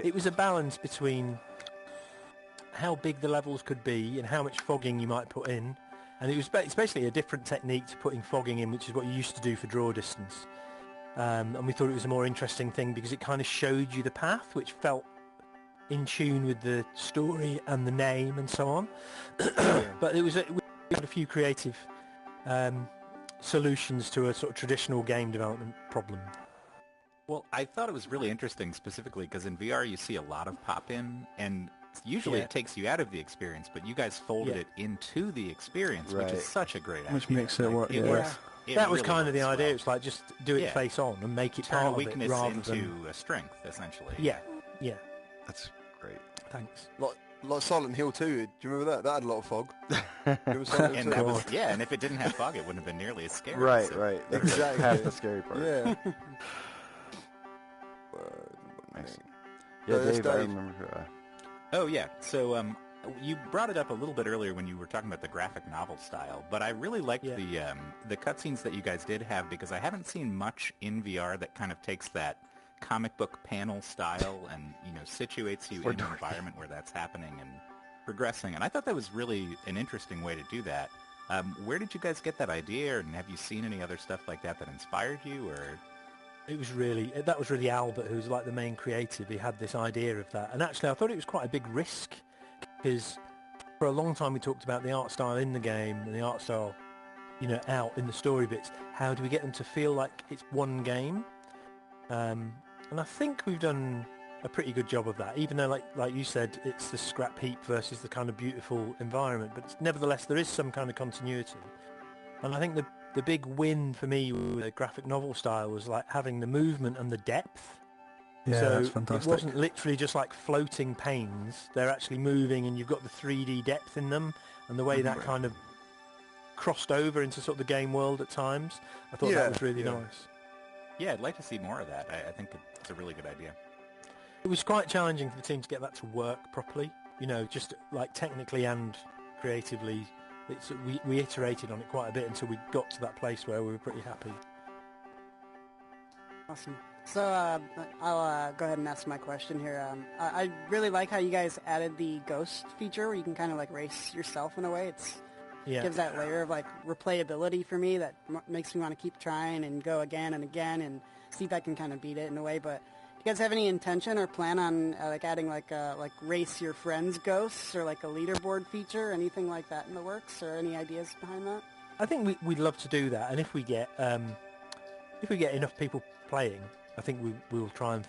It was a balance between how big the levels could be and how much fogging you might put in, and it's basically a different technique to putting fogging in, which is what you used to do for draw distance. And we thought it was a more interesting thing because it kind of showed you the path, which felt in tune with the story and the name and so on. But we had a few creative solutions to a sort of traditional game development problem. Well, I thought it was really interesting specifically because in VR you see a lot of pop-in, and usually it takes you out of the experience, but you guys folded it into the experience, which is such a great idea. Which makes it work. That was kind of the idea. It's like just do it face on and make it turn part a weakness of it rather into than a strength, essentially. Yeah. That's great. Thanks. Like Silent Hill 2, do you remember that? That had a lot of fog. And if it didn't have fog, it wouldn't have been nearly as scary. Right. Exactly. That's the scary part. Yeah. Nice. Yeah, Dave, I remember. Oh, yeah. So you brought it up a little bit earlier when you were talking about the graphic novel style, but I really liked the cutscenes that you guys did have, because I haven't seen much in VR that kind of takes that comic book panel style and situates you in an environment where that's happening and progressing. And I thought that was really an interesting way to do that. Where did you guys get that idea, and have you seen any other stuff like that inspired you? Or that was really Albert, who's like the main creative. He had this idea of that, and actually I thought it was quite a big risk because for a long time we talked about the art style in the game and the art style, out in the story bits. How do we get them to feel like it's one game? And I think we've done a pretty good job of that, even though, like you said, it's the scrap heap versus the kind of beautiful environment. But nevertheless, there is some kind of continuity. And I think the big win for me with the graphic novel style was like having the movement and the depth. Yeah, so that's fantastic. It wasn't literally just like floating panes. They're actually moving, and you've got the 3D depth in them, and the way that kind of crossed over into sort of the game world at times. I thought that was really nice. Yeah, I'd like to see more of that. I think it's a really good idea. It was quite challenging for the team to get that to work properly, just like technically and creatively. We iterated on it quite a bit until we got to that place where we were pretty happy. Awesome. So I'll go ahead and ask my question here. I really like how you guys added the ghost feature where you can kind of like race yourself in a way. Gives that layer of like replayability for me that makes me want to keep trying and go again and again and see if I can kind of beat it in a way. But do you guys have any intention or plan on like adding like race your friends ghosts or like a leaderboard feature, anything like that in the works, or any ideas behind that? I think we'd love to do that, and if we get enough people playing, I think we'll try and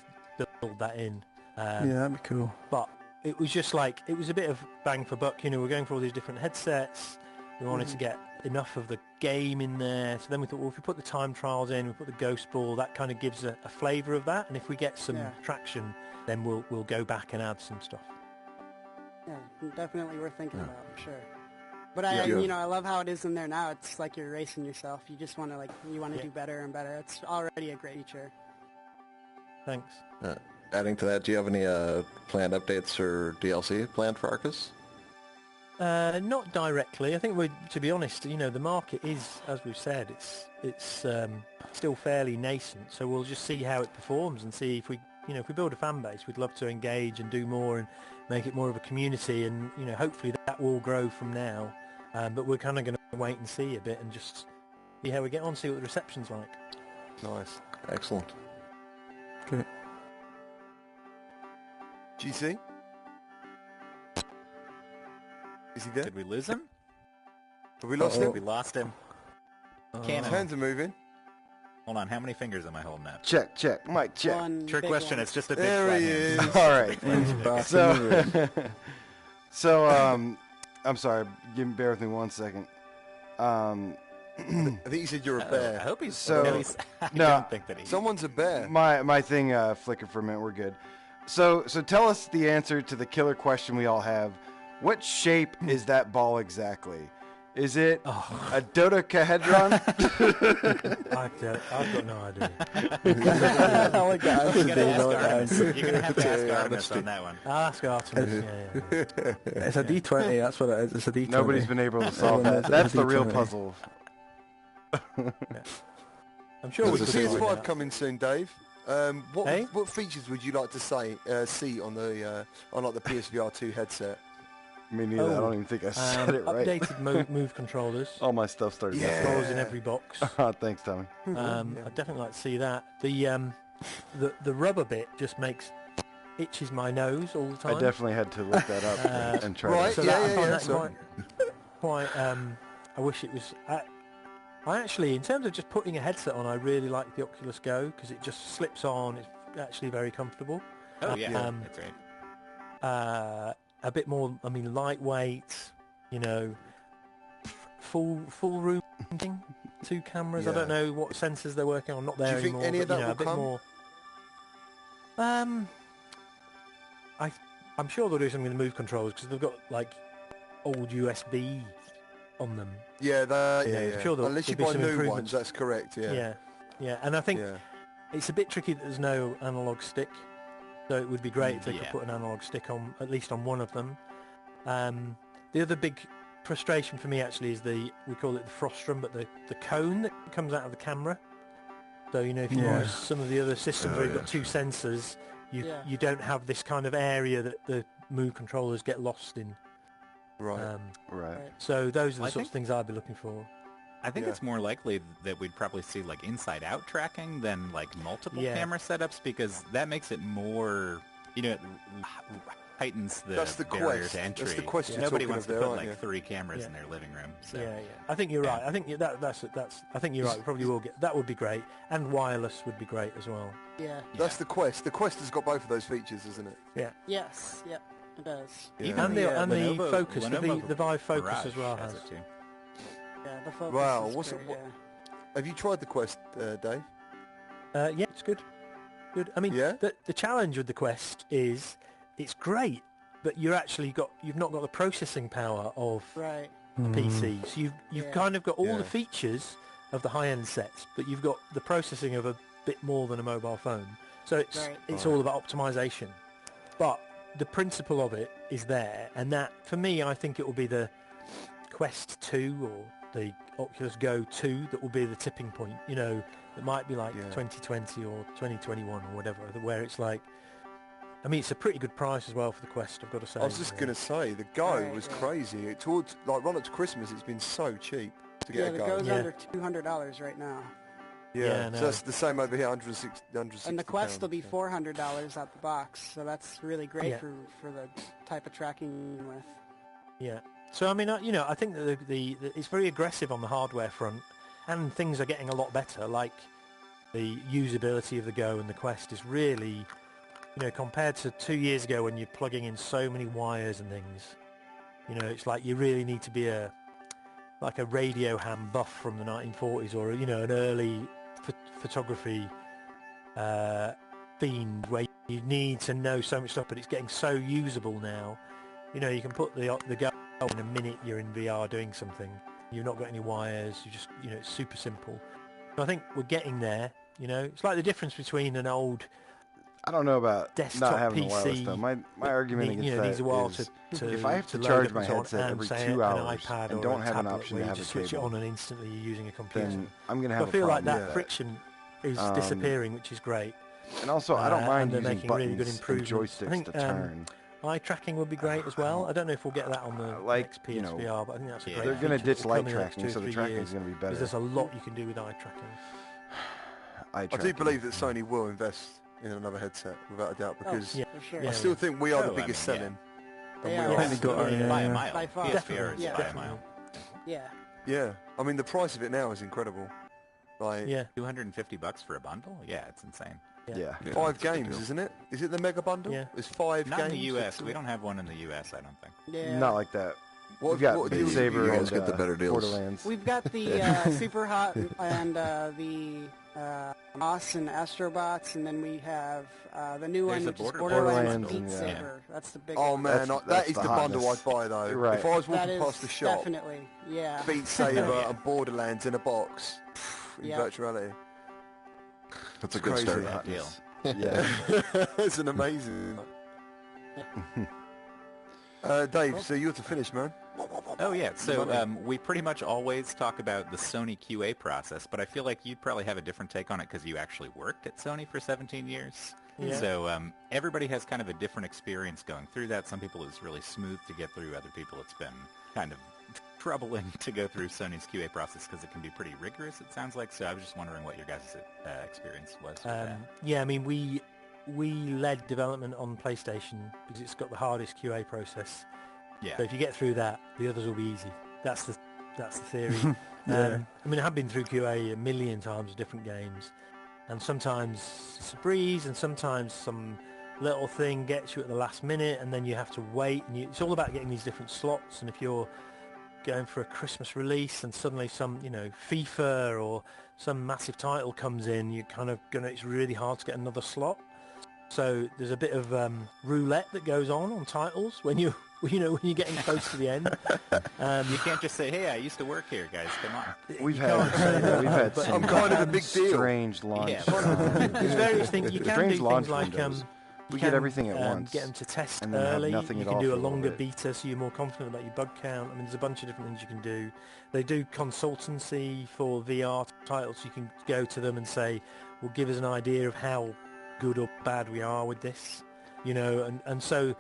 build that in. Yeah, that'd be cool. But it was just like, it was a bit of bang for buck. We're going for all these different headsets. We wanted to get enough of the game in there. So then we thought, well, if we put the time trials in, we put the ghost ball, that kind of gives a flavour of that. And if we get some traction, then we'll go back and add some stuff. Yeah, definitely worth thinking about, for sure. But I love how it is in there now. It's like you're racing yourself. You just want to do better and better. It's already a great feature. Thanks. Adding to that, do you have any planned updates or DLC planned for Arcas? Not directly. I think to be honest, the market is, as we've said, it's still fairly nascent. So we'll just see how it performs and see if we build a fan base. We'd love to engage and do more and make it more of a community, and hopefully that will grow from now. But we're kind of going to wait and see a bit and just see how we get on, see what the reception's like. Nice, excellent. Okay. GC? Is he there? Did we lose him? Have we lost him? We lost him. His hands are moving. Hold on, how many fingers am I holding up? Check, mic check. Trick question, it's just a big there flat he hand. is. All right. So I'm sorry, bear with me 1 second. I think you said you're a bear. I hope he's so. I don't think that he. Someone's a bear. My thing flickered for a minute. We're good. So tell us the answer to the killer question we all have. What shape is that ball exactly? Is it a dodecahedron? I've got no idea. I like that. You're going to have to ask Artemis on that one. I'll ask Artemis. Yeah. It's a D20, that's what it is. It's a D20. Nobody's been able to solve that. That's the real puzzle. I'm sure There's we a could PS5 coming soon, Dave. Hey? What features would you like to see on the the PSVR 2 headset? Me neither. I don't even think I said it right. Updated move controllers. All my stuff started. Controllers in every box. Thanks, Tommy. I'd definitely like to see that. The rubber bit just itches my nose all the time. I definitely had to look that up and try. Right. So Yeah. Quite. I wish it was. I actually, in terms of just putting a headset on, I really like the Oculus Go because it just slips on. It's actually very comfortable. Oh yeah, that's right. A bit more, lightweight, full room thing, 2 cameras. Yeah. I don't know what sensors they're working on. Not there Do you think anymore. any of that will a bit come? more. I'm sure they'll do something with the move controllers because they've got like old USB on them. Yeah, I'm sure unless you there'll buy be some new improvements. ones, that's correct. Yeah. Yeah, and I think it's a bit tricky that there's no analog stick. So it would be great if they could put an analog stick on, at least on one of them. The other big frustration for me actually is we call it the frostrum, but the cone that comes out of the camera. So, if you use some of the other systems where you've got 2 sensors, you don't have this kind of area that the move controllers get lost in. Right. Right. So those are the sorts of things I'd be looking for. I think it's more likely that we'd probably see like inside-out tracking than like multiple camera setups because that makes it more, heightens the That's the barrier Quest. to entry. That's the Quest you're Nobody talking wants of to there, put aren't you? 3 cameras in their living room. So. Yeah. I think you're right. I think that's. I think you're right. We probably will get that. Would be great, and wireless would be great as well. Yeah. That's the Quest. The Quest has got both of those features, isn't it? Yeah. Yes. Yep. It does. Yeah. Even And the Lenovo, Focus, Lenovo the Vive Focus Mirage as well has has. it too. Yeah. The focus. Wow, is what's great, it? Have you tried the Quest, Dave? Yeah, it's good. Good. I mean, Yeah? the challenge with the Quest is it's great, but you've not got the processing power of Right. a PC. So you've kind of got all Yeah. the features of the high-end sets, but you've got the processing of a bit more than a mobile phone. So it's all about optimization. But the principle of it is there, and that, for me, I think it will be the Quest 2 or the Oculus Go 2 that will be the tipping point. You know, it might be like 2020 or 2021 or whatever, where it's like, I mean, it's a pretty good price as well for the Quest, I've got to say. I was just going to say, the Go Right, was yeah. crazy. Towards, like, run up to Christmas, it's been so cheap to get Yeah. a The Go. Go's Yeah. under $200 right now, Yeah, So no. that's the same over here, 160 and the Quest will be pounds, $400 out the box. So that's really great Yeah. for the type of tracking you're with. Yeah. So I mean, I think that the it's very aggressive on the hardware front, and things are getting a lot better. Like the usability of the Go and the Quest is really, compared to 2 years ago when you're plugging in so many wires and things. It's like you really need to be a radio ham buff from the 1940s, or an early photography fiend where you need to know so much stuff, but it's getting so usable now. You can put the Go in a minute, you're in VR doing something. You've not got any wires, you just, it's super simple. So I think we're getting there, It's like the difference between an old I don't know about desktop not having PC. the wireless though. My argument against that needs a while is to if I have to load charge up my and so on, headset and every say 2 an hours iPad and or don't a have an tablet option where to you have a just switch it cable, on and instantly you're using a computer. then I'm going to So have I feel a like problem that with friction is disappearing, which is great. And also, I don't mind and they're using making really buttons good and improvements. I joysticks think to turn. eye tracking would be great as well. I don't know if we'll get that on the next PSVR, but I think that's a great They're going to feature ditch that will light come in the next tracking, 2 so or the 3 tracking years, is going to be because better. there's a lot you can do with eye tracking. I do believe that Sony will invest in another headset, without a doubt, because For sure. I still think we are the I biggest mean, selling. They And are. we I think they got Yeah. By a mile. By far. PSVR is Yeah. by a mile. Yeah. Yeah, I mean, the price of it now is incredible. Like, Yeah. $250 for a bundle? Yeah, it's insane. Yeah. 5 games, isn't it? Is it the mega bundle? Yeah. It's 5 Not games. in the US. We don't have one in the US, I don't think. Yeah. Not like that. What- We've got what Beat deals have you Saber guys and get the better deals? Borderlands. We've got the Super Hot and the Moss and Astrobots, and then we have the new There's one, the which is Borderlands Beat and, Saber. That's the big Oh one. man, That's that is the the bundle I'd hotness. buy though. Right. If I was That walking is past the shop, definitely, yeah. Beat Saber Yeah. and Borderlands in a box in Yeah. virtual reality. That's a It's good crazy. start. Bad deal. Yeah. It's an amazing. Dave, so you're to finish, man. Oh yeah, so Money. we pretty much always talk about the Sony QA process, but I feel like you'd probably have a different take on it because you actually worked at Sony for 17 years. Yeah. So everybody has kind of a different experience going through that. Some people it's really smooth to get through. Other people it's been kind of troubling to go through Sony's QA process because it can be pretty rigorous, it sounds like. So I was just wondering what your guys' experience was with that. Yeah, I mean, we led development on PlayStation because it's got the hardest QA process. Yeah. So if you get through that, the others will be easy. That's the theory. Yeah. I mean, I have been through QA a million times with different games, and sometimes it's a breeze, and sometimes some little thing gets you at the last minute, and then you have to wait. And it's all about getting these different slots. And if you're going for a Christmas release, and suddenly some, FIFA or some massive title comes in, you're kind of it's really hard to get another slot. So there's a bit of roulette that goes on titles when you're getting close to the end. You can't just say, "Hey, I used to work here, guys. Come on." We've You had can't say that, we've had but- some I'm kind of a big deal. strange launch. Yeah. There's various things you can Strange do. launch Things like windows. We you get can, everything at once, Get them to test and then have early. nothing You at can all do for a a little longer bit. beta, so you're more confident about your bug count. I mean, there's a bunch of different things you can do. They do consultancy for VR titles. You can go to them and say, "Well, give us an idea of how good or bad we are with this," and so.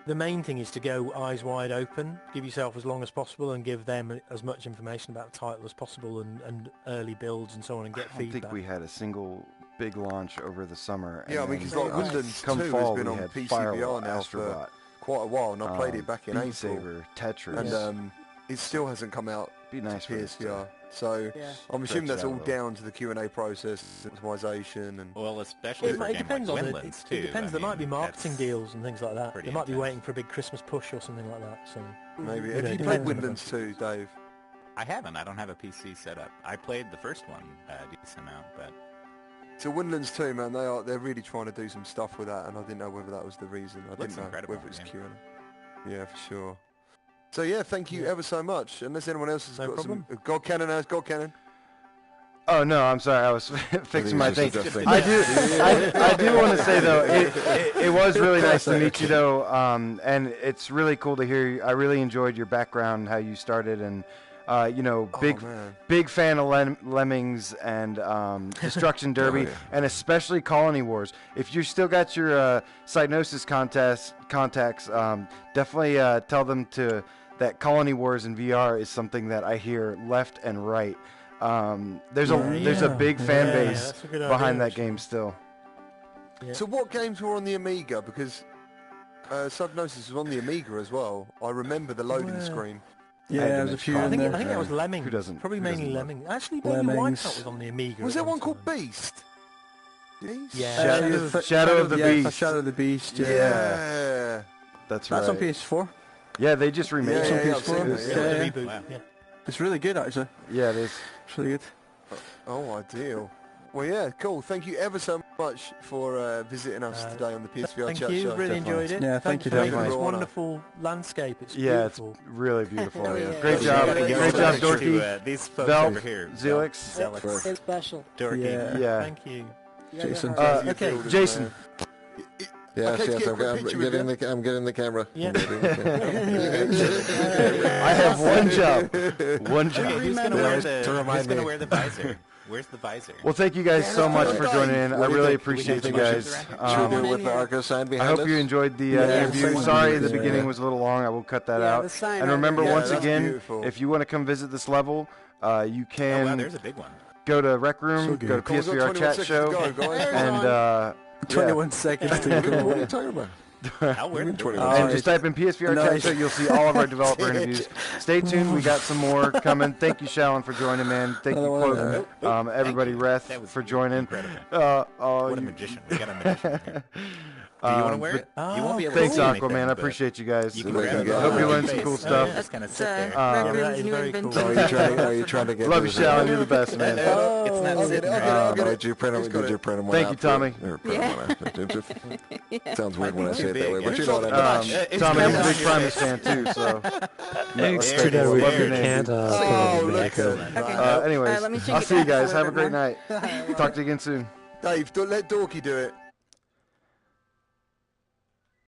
The main thing is to go eyes wide open, give yourself as long as possible, and give them as much information about the title as possible, and early builds and so on, and get I don't feedback. think we had a single big launch over the summer. Yeah, I mean, because like Woodlands 2 has been on PSVR now for quite a while, and I played it back in April. Saber, Tetris. And it still hasn't come out Be nice to for PSVR. So I'm assuming that's all down to the Q&A process, optimization, and well, especially for it depends on Windlands too. It depends. There might be marketing that's deals and things like that. They might be intense. waiting for a big Christmas push or something like that. So maybe. You Have know, you it played depends on Windlands 2, Dave? I haven't. I don't have a PC set up. I played the first one a decent amount, but So Windlands 2, man, they're really trying to do some stuff with that, and I didn't know whether that was the reason. I didn't know whether it was Q&A. Yeah, for sure. So yeah, thank you ever so much. Unless anyone else has got some... God Cannon has God Cannon. Oh no, I'm sorry. I was fixing my thing. I do want to say though, it was really nice to meet you though, and it's really cool to hear. I really enjoyed your background, how you started, and you know, big fan of Lemmings and Destruction Derby, and especially Colony Wars. If you still got your Cyanosis contacts, definitely tell them that Colony Wars in VR is something that I hear left and right. There's a big fan base behind that game still. Yeah. So what games were on the Amiga? Because Subgnosis was on the Amiga as well. I remember the loading screen. Yeah, there's a few I in there. think that was Lemmings. Who doesn't? Probably mainly Lemmings. Actually, maybe Lemmings. Wipeout was on the Amiga. Was there one called Beast? Yeah. Shadow of the Beast. Shadow of the Beast. Yeah. That's right. That's on PS4. Yeah, they just remade it. It's on PS4. Reboot. Yeah. It's really good, actually. Yeah, it is. It's really good. Oh, ideal. Well, yeah, cool. Thank you ever so much for visiting us today on the PSVR Chat Show. Thank you. Really enjoyed it. Yeah, thank you, for making definitely. this wonderful landscape. It's Yeah, beautiful. it's really beautiful. Hell yeah. Great job, Dorky. These folks Velp, over here. Zelix. It's special. Dorky. Yeah. Thank you. Jason. Okay, Jason. Yes, Okay, yes, get a quick picture with I'm getting the camera. Yeah. I have one job. One job. Okay, who's gonna wear the visor? Where's the visor? Well, thank you guys so much for joining in. I really appreciate you guys. Should we do it with the Arca sign I behind hope us? you enjoyed the interview. Sorry the beginning was a little long. I will cut that out. And remember, once again, if you want to come visit this level, you can there's a big one. go to Rec Room, go to PSVR Chat Show, and 21 seconds to go. What are you talking about? and just type in PSVR Chat Show. You'll see all of our developer interviews. Stay tuned. We got some more coming. Thank you, Shallon, for joining, man. Thank you, Quote, everybody, Reth, for joining. What a magician. We got a magician here. Do you want to wear it? You won't be able Thanks, to see Aquaman. anything, I appreciate you guys. You can grab it. Hope you learned some cool stuff. Just kind of sit there. that is very cool. Are you trying to get? Love you, Shallon. You're the best, man. It's not sitting there. Did you print one Thank you, Tommy. Sounds weird when I say it that way, but you know what I mean. Tommy, I'm a big Primus fan too, so. Thanks to that we can't Anyways, I'll see you guys. Have a great night. Talk to you again soon. Dave, let Dorky do it.